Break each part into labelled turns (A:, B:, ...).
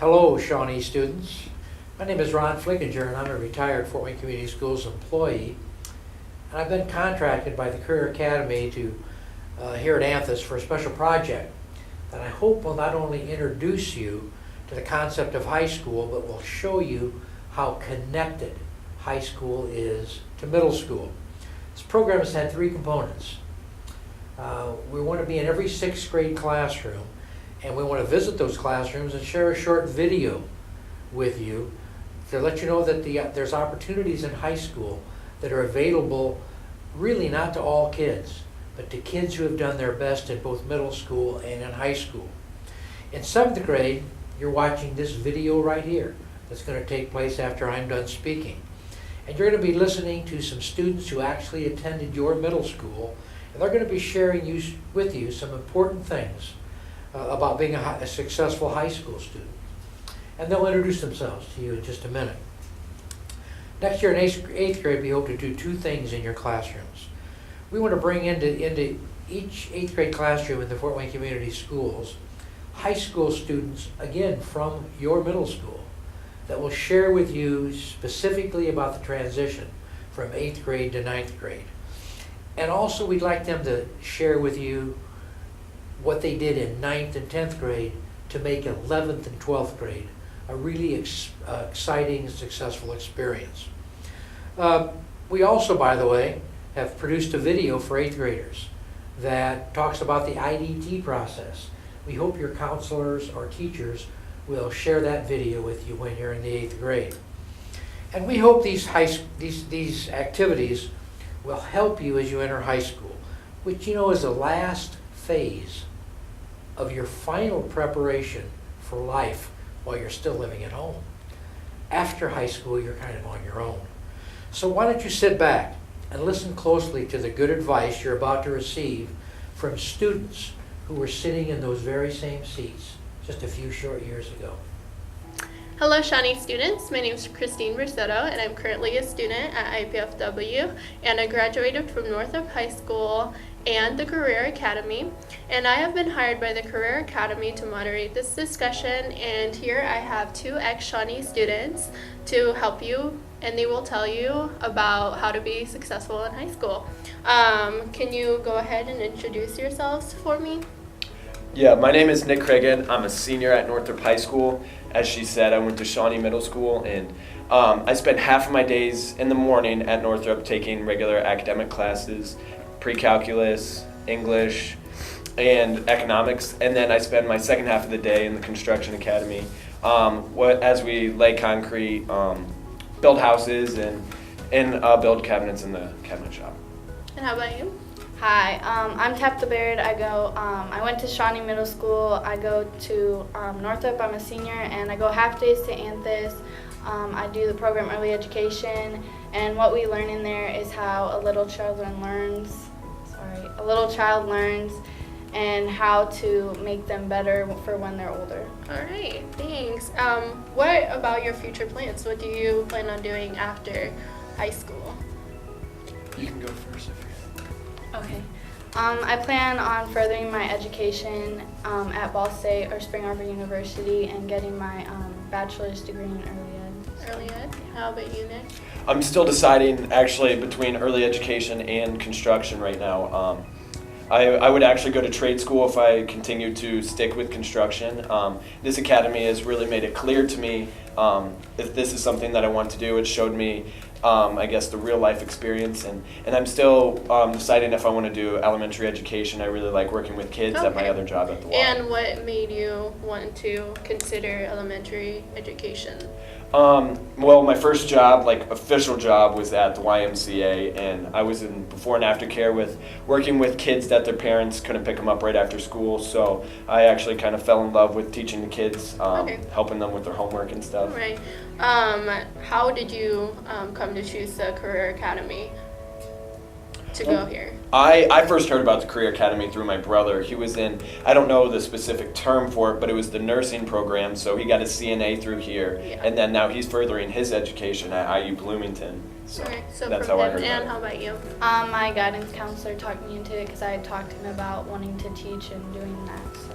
A: Hello, Shawnee students. My name is Ron Flickinger, and I'm a retired Fort Wayne Community Schools employee. And I've been contracted by the Career Academy to here at Anthus for a special project that I hope will not only introduce you to the concept of high school, but will show you how connected high school is to middle school. This program has had three components. We want to be in every 6th grade classroom, and we want to visit those classrooms and share a short video with you to let you know that there's opportunities in high school that are available really not to all kids, but to kids who have done their best in both middle school and in high school. In 7th grade, you're watching this video right here that's going to take place after I'm done speaking. And you're going to be listening to some students who actually attended your middle school, and they're going to be sharing with you some important things about being a successful high school student. And they'll introduce themselves to you in just a minute. Next year in 8th grade, we hope to do two things in your classrooms. We want to bring into each 8th grade classroom in the Fort Wayne Community Schools high school students, again, from your middle school, that will share with you specifically about the transition from 8th grade to 9th grade. And also we'd like them to share with you what they did in 9th and 10th grade to make 11th and 12th grade a really exciting and successful experience. We also, by the way, have produced a video for 8th graders that talks about the IDT process. We hope your counselors or teachers will share that video with you when you're in the 8th grade. And we hope these activities will help you as you enter high school, which is the last phase of your final preparation for life while you're still living at home. After high school, you're kind of on your own. So why don't you sit back and listen closely to the good advice you're about to receive from students who were sitting in those very same seats just a few short years ago.
B: Hello, Shawnee students. My name is Christine Versetto, and I'm currently a student at IPFW, and I graduated from Northrop High School and the Career Academy, and I have been hired by the Career Academy to moderate this discussion, and here I have two ex-Shawnee students to help you, and they will tell you about how to be successful in high school. Can you go ahead and introduce yourselves for me?
C: Yeah, my name is Nick Cragen. I'm a senior at Northrop High School. As she said, I went to Shawnee Middle School, and I spent half of my days in the morning at Northrop taking regular academic classes, pre-calculus, English, and economics, and then I spend my second half of the day in the construction academy as we lay concrete, build houses, and build cabinets in the cabinet shop.
B: And how about you?
D: Hi, I'm Tabitha Baird. I went to Shawnee Middle School. I go to Northrop. I'm a senior, and I go half days to Anthus. I do the program Early Education, and what we learn in there is how a little child learns and how to make them better for when they're older.
B: All right, thanks. What about your future plans? What do you plan on doing after high school?
C: You can go first if you.
D: Okay. I plan on furthering my education at Ball State or Spring Arbor University and getting my bachelor's degree in early ed.
B: Early ed? How about you, Nick?
C: I'm still deciding actually between early education and construction right now. I would actually go to trade school if I continue to stick with construction. This academy has really made it clear to me if this is something that I want to do. It showed me I guess the real life experience, and I'm still deciding if I want to do elementary education. I really like working with kids at my other job at the Y.
B: And what made you want to consider elementary education?
C: Well, my first job, official job, was at the YMCA, and I was in before and after care working with kids that their parents couldn't pick them up right after school, so I actually kind of fell in love with teaching the kids, helping them with their homework and stuff.
B: All right. How did you come to choose the Career Academy to go here?
C: I first heard about the Career Academy through my brother. He was in, I don't know the specific term for it, but it was the nursing program, so he got his CNA through here, and then now he's furthering his education at IU Bloomington. So,
B: so
C: that's
B: from
C: how I
B: him.
C: heard
B: And
C: about it.
B: how about you?
D: My guidance counselor talked me into it because I had talked to him about wanting to teach and doing that. So.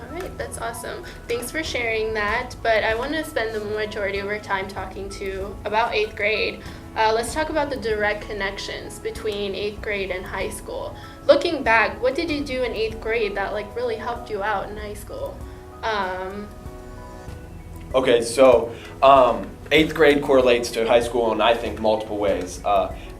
B: All right, that's awesome. Thanks for sharing that. But I want to spend the majority of our time talking about 8th grade. Let's talk about the direct connections between 8th grade and high school. Looking back, what did you do in 8th grade that like really helped you out in high school?
C: Okay, so 8th grade correlates to high school in I think multiple ways.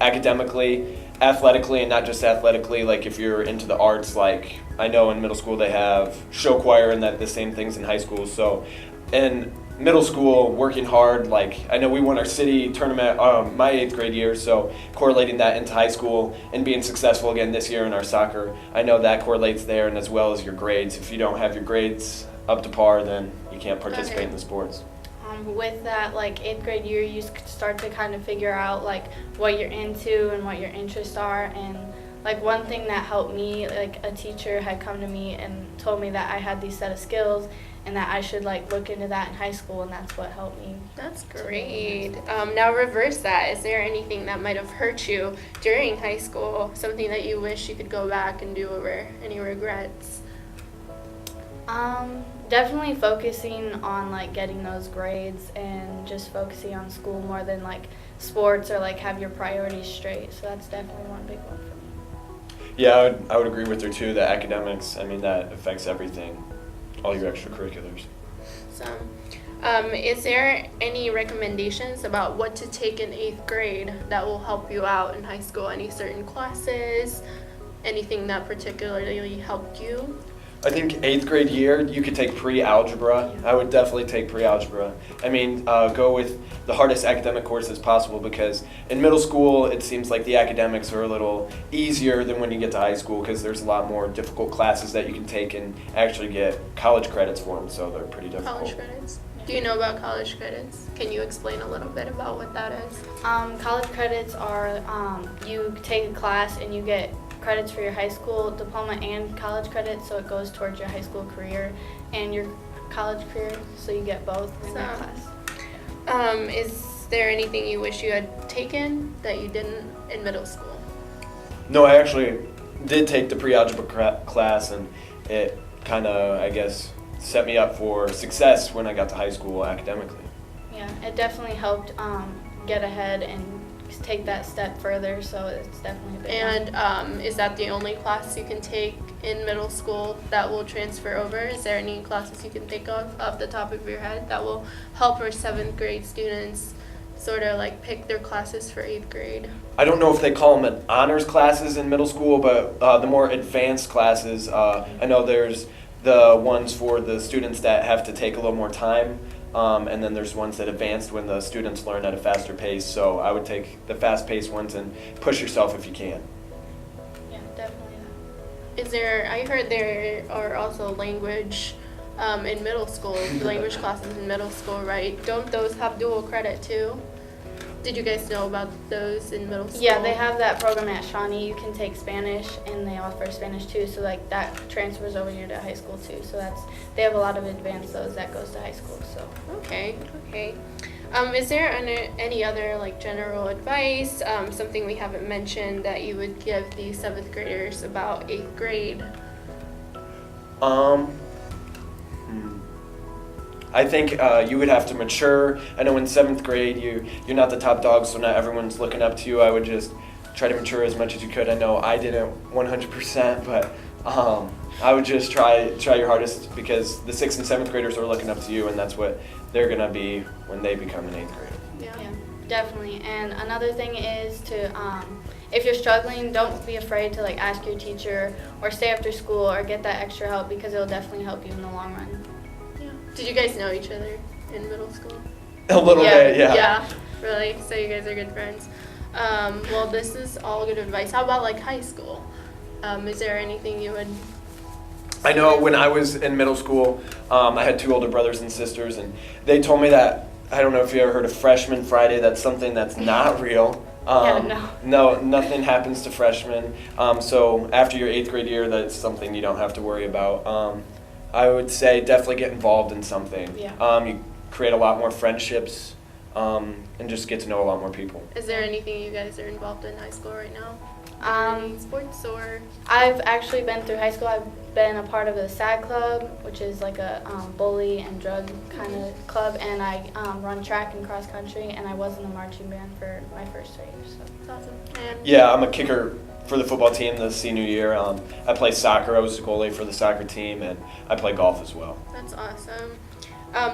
C: Academically, athletically, and not just athletically, like if you're into the arts, like I know in middle school they have show choir and that the same things in high school. So in middle school, working hard, like I know we won our city tournament my 8th grade year, so correlating that into high school and being successful again this year in our soccer, I know that correlates there, and as well as your grades. If you don't have your grades up to par, then you can't participate in the sports.
D: With that, like 8th grade year, you start to kind of figure out like what you're into and what your interests are. And like one thing that helped me, like a teacher had come to me and told me that I had these set of skills and that I should like look into that in high school, and that's what helped me.
B: That's great. Now reverse that. Is there anything that might have hurt you during high school? Something that you wish you could go back and do over? Any regrets?
D: Definitely focusing on like getting those grades and just focusing on school more than like sports, or like have your priorities straight. So that's definitely one big one for me.
C: Yeah, I would agree with her too. The academics, I mean, that affects everything, all your extracurriculars.
B: So, is there any recommendations about what to take in 8th grade that will help you out in high school? Any certain classes? Anything that particularly helped you?
C: I think 8th grade year, you could take pre-algebra. I would definitely take pre-algebra. I mean, go with the hardest academic courses possible, because in middle school, it seems like the academics are a little easier than when you get to high school, because there's a lot more difficult classes that you can take and actually get college credits for them, so they're pretty difficult.
B: College credits? Do you know about college credits? Can you explain a little bit about what that is?
D: College credits are you take a class and you get credits for your high school diploma and college credits, so it goes towards your high school career and your college career, so you get both in that class.
B: Is there anything you wish you had taken that you didn't in middle school?
C: No, I actually did take the pre-algebra class, and it kind of, I guess, set me up for success when I got to high school academically.
D: Yeah, it definitely helped get ahead and take that step further, so it's definitely a big one.
B: And is that the only class you can take in middle school that will transfer over? Is there any classes you can think of off the top of your head that will help our 7th grade students sort of like pick their classes for 8th grade?
C: I don't know if they call them honors classes in middle school, but the more advanced classes, I know there's the ones for the students that have to take a little more time. And then there's ones that advanced when the students learn at a faster pace. So I would take the fast-paced ones and push yourself if you can.
D: Yeah, definitely.
B: Is there, I heard there are also language in middle school, language classes in middle school, right? Don't those have dual credit too? Did you guys know about those in middle school?
D: Yeah, they have that program at Shawnee. You can take Spanish, and they offer Spanish too. So like that transfers over here to high school too. So they have a lot of advanced those that goes to high school. So
B: Okay. Is there any other like general advice, something we haven't mentioned that you would give the 7th graders about 8th grade?
C: I think you would have to mature. I know in 7th grade you're not the top dog, so not everyone's looking up to you. I would just try to mature as much as you could. I know I didn't 100%, but I would just try your hardest, because the 6th and 7th graders are looking up to you, and that's what they're gonna be when they become an 8th grader.
D: yeah, definitely. And another thing is to if you're struggling, don't be afraid to like ask your teacher or stay after school or get that extra help, because it'll definitely help you in the long run.
B: Did you guys know each other in middle school?
C: A little bit, yeah.
B: Yeah, really? So you guys are good friends. Well, this is all good advice. How about like high school? Is there anything you would...
C: I know when I was in middle school, I had 2 older brothers and sisters, and they told me that, I don't know if you ever heard of Freshman Friday, that's something that's not real. No, nothing happens to freshmen. So after your 8th grade year, that's something you don't have to worry about. I would say definitely get involved in something.
D: Yeah.
C: You create a lot more friendships, and just get to know a lot more people.
B: Is there anything you guys are involved in high school right now? Any sports or?
D: I've actually been through high school. I've been a part of the SAG club, which is like a bully and drug kind of club, and I run track and cross country, and I was in the marching band for my first 3 years. So.
B: That's awesome. And
C: Yeah, I'm a kicker for the football team the senior year. I play soccer. I was the goalie for the soccer team, and I play golf as well.
B: that's awesome.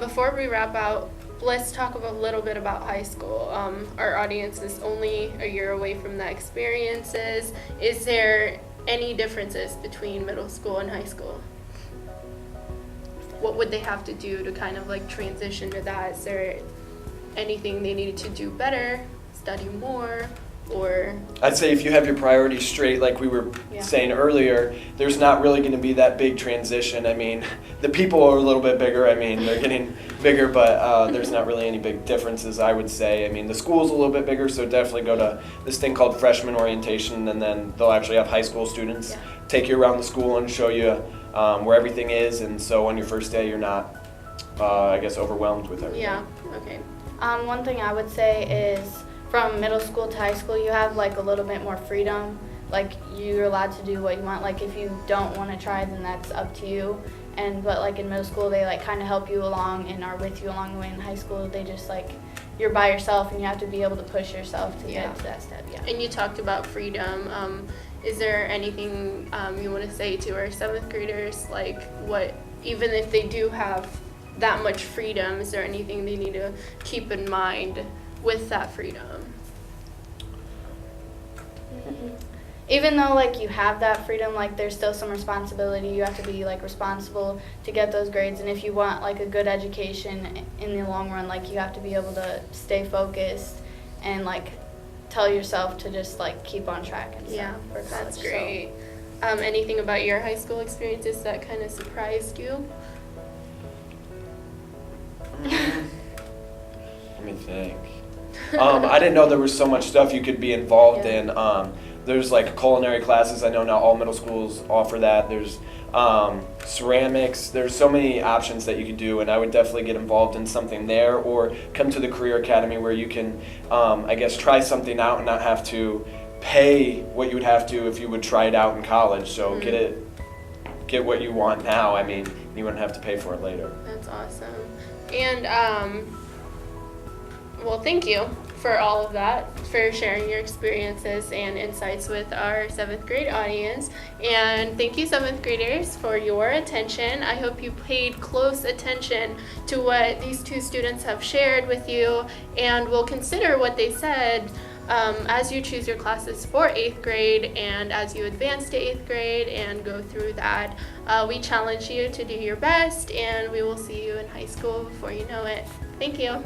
B: Before we wrap out, let's talk a little bit about high school. Our audience is only a year away from the experiences. Is there any differences between middle school and high school? What would they have to do to kind of like transition to that? Is there anything they needed to do better, study more, or?
C: I'd say if you have your priorities straight, like we were
D: Yeah.
C: saying earlier, there's not really going to be that big transition. I mean, the people are a little bit bigger. I mean, they're getting bigger, but there's not really any big differences, I would say. I mean, the school's a little bit bigger, so definitely go to this thing called freshman orientation, and then they'll actually have high school students
B: Yeah.
C: take you around the school and show you where everything is, and so on your first day, you're not, I guess, overwhelmed with everything.
B: Yeah, okay.
D: One thing I would say is from middle school to high school, you have like a little bit more freedom. Like you're allowed to do what you want. Like if you don't want to try, then that's up to you. But like in middle school, they like kind of help you along and are with you along the way. In high school, they just like you're by yourself and you have to be able to push yourself to
B: Yeah.
D: get to that step. Yeah.
B: And you talked about freedom. Is there anything you want to say to our 7th graders? Like what, even if they do have that much freedom, is there anything they need to keep in mind with that freedom?
D: Even though like you have that freedom, like there's still some responsibility. You have to be like responsible to get those grades, and if you want like a good education in the long run, like you have to be able to stay focused and like tell yourself to just like keep on track and stuff.
B: Yeah,
D: for college.
B: that's
D: So,
B: great. Anything about your high school experiences that kind of surprised you?
C: Let me think. I didn't know there was so much stuff you could be involved
D: Yeah.
C: in. There's like culinary classes. I know not all middle schools offer that. There's ceramics. There's so many options that you could do, and I would definitely get involved in something there, or come to the Career Academy where you can, I guess, try something out and not have to pay what you would have to if you would try it out in college. So get what you want now. I mean, you wouldn't have to pay for it later.
B: That's awesome. And well, thank you for all of that, for sharing your experiences and insights with our 7th grade audience. And thank you, 7th graders, for your attention. I hope you paid close attention to what these 2 students have shared with you and will consider what they said as you choose your classes for 8th grade and as you advance to 8th grade and go through that. We challenge you to do your best, and we will see you in high school before you know it. Thank you.